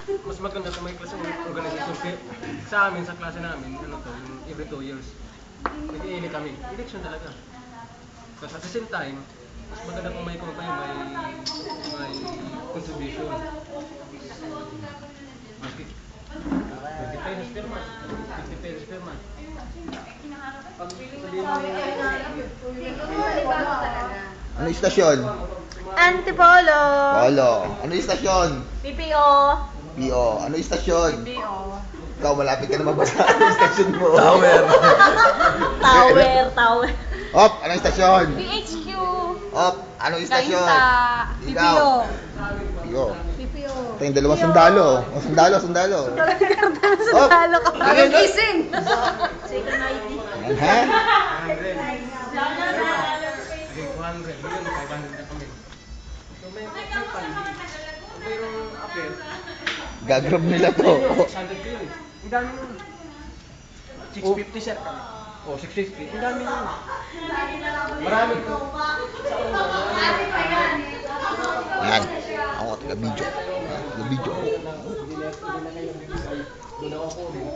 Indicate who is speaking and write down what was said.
Speaker 1: mas maganda kung may klase organization. Kaya sa amin, sa klase namin, ano to, yung every 2 years, nag-i-elect kami. Election talaga. Tapos at the same time, mas maganda kung may may contribution. Maski 20 pesos per month, 50 pesos per month. Pag sabihin mo,
Speaker 2: Ano yung istasyon?
Speaker 3: Antipolo.
Speaker 2: Polo. Ano yung istasyon?
Speaker 3: PPO.
Speaker 2: PO. Ano yung istasyon?
Speaker 3: PPO.
Speaker 2: Ikaw, malapit ka na mabasa. Ano yung istasyon mo?
Speaker 4: Tower.
Speaker 3: Tower.
Speaker 2: Op, ano yung istasyon?
Speaker 3: PHQ.
Speaker 2: Op, ano yung istasyon?
Speaker 3: Kainta.
Speaker 2: Ikaw. PO.
Speaker 3: PPO.
Speaker 2: Ito yung dalawang sundalo. O, sundalo. Op.
Speaker 3: Sundalo ka.
Speaker 5: Gising!
Speaker 3: Second ID.
Speaker 2: Yan, ha?
Speaker 1: 200, yun, 500 na kami. So may funding. Kung mayroong appeal,
Speaker 2: Gagrab nila to.
Speaker 1: 600 ko yun. Ang dami nun. 650 sir kami. O, 650. Ang dami nun. Marami ko.
Speaker 2: Yan. Ako, taga-video. Taga-video.
Speaker 1: Doon ako kunin.